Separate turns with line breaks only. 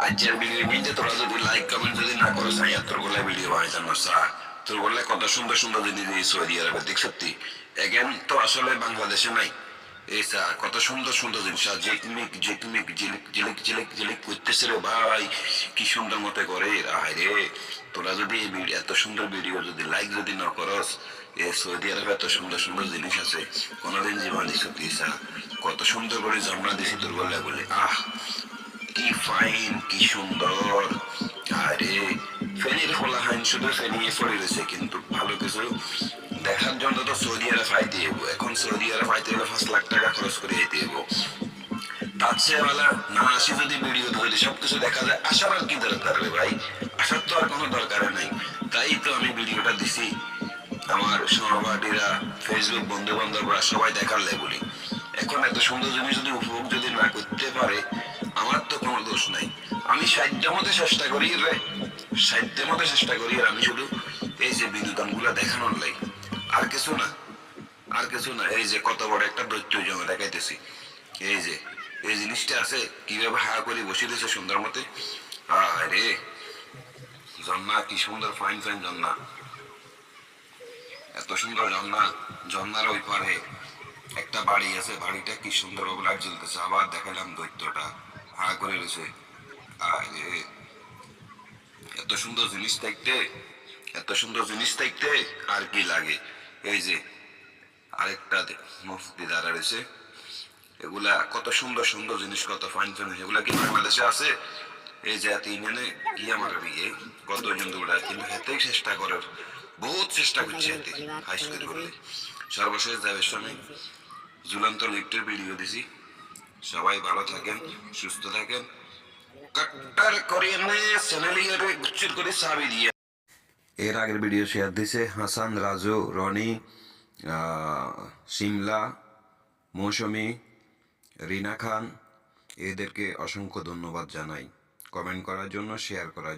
আজকের ভিডিও নিতে তোরা যদি লাইক কমেন্ট যদি না করো সাইয়া তোর গলায় ভিডিও বানাইতাম না স্যার। তোর গলায় কত সুন্দর সুন্দর জিনিস এই সৌদি আরবে দেখ সত্যি এগেন তো আসলে বাংলাদেশে নাই। এই স্যার কত সুন্দর সুন্দর জিনিস আর জেকমিক জেকমিক জিলিক জিলিক জিলিক জিলিক করতেছে রে ভাই, কি সুন্দর মতো করে আয় রে। তোরা যদি এই ভিডিও এত সুন্দর ভিডিও যদি লাইক যদি না করস, এ সৌদি আরবে এত সুন্দর সুন্দর জিনিস আছে কোনোদিন জীবনে সত্যি স্যার। কত সুন্দর করে জমনা দিছি তোর গলায় বলে আহ কি ফাইন কি সুন্দর। আরে ফেনীর ফলা হাইন শুধু ফেনী পড়ে রয়েছে কিন্তু ভালো কিছু দেখার জন্য তো সৌদি আরব ফাইতে এবো। এখন সৌদি আরব ফাইতে হলে 5 লাখ টাকা খরচ করে যেতে এবো। তার চেয়ে বেলা না আসি যদি ভিডিও ধরে সবকিছু দেখা যায়, আসার আর কি দরকার রে ভাই, আসার তো আর কোনো দরকার নাই। তাই তো আমি ভিডিওটা দিছি আমার সহপাঠীরা ফেসবুক বন্ধু বান্ধবরা সবাই দেখার লেগুলি। এখন এত সুন্দর জিনিস যদি উপভোগ যদি না করতে পারে আমার তো কোনো দোষ নাই। আমি সাধ্যের মধ্যে চেষ্টা করি রে, সাধ্যের মধ্যে চেষ্টা করি আর আমি শুধু এই যে বিনোদন গুলা দেখানোর লাই, আর কিছু না, আর কিছু না। এই যে কত বড় একটা দৈত্য জমা দেখাইতেছি, এই যে এই জিনিসটা আছে কিভাবে হা করে বসে রয়েছে সুন্দর মতে। আরে ঝর্ণা কি সুন্দর ফাইন ফাইন ঝর্ণা, এত সুন্দর ঝর্ণা। ঝর্ণার ওই পারে একটা বাড়ি আছে, বাড়িটা কি সুন্দর লাইট জ্বলতেছে। আবার দেখালাম দৈত্যটা হা করে রয়েছে। আরে এত সুন্দর জিনিস দেখতে, এত সুন্দর জিনিস দেখতে আর কি লাগে। এই যে আরেকটা মসজিদ দাঁড়া রয়েছে, এগুলা কত সুন্দর সুন্দর জিনিস, কত ফাইন ফাইন, এগুলা কি বাংলাদেশে আছে? এই জাতি মানে কি আমার বিয়ে কতজন দৌড়া কিন্তু হেতেই চেষ্টা করার, বহুত চেষ্টা করছে এতে হাই স্কুল করলে। সর্বশেষ যাবে সময় ঝুলন্ত লিফটের ভিডিও দিছি। সবাই ভালো থাকেন, সুস্থ থাকেন। কাট্টার কোরিয়ানে চ্যানেলিয়ারে গুচ্ছির করে চাবি দিয়ে। এর আগের ভিডিও শেয়ার দিছে হাসান, রাজু, রনি, শিমলা, মৌসুমী, রিনা খান, এদেরকে অসংখ্য ধন্যবাদ জানাই কমেন্ট করার জন্য, শেয়ার করার জন্য।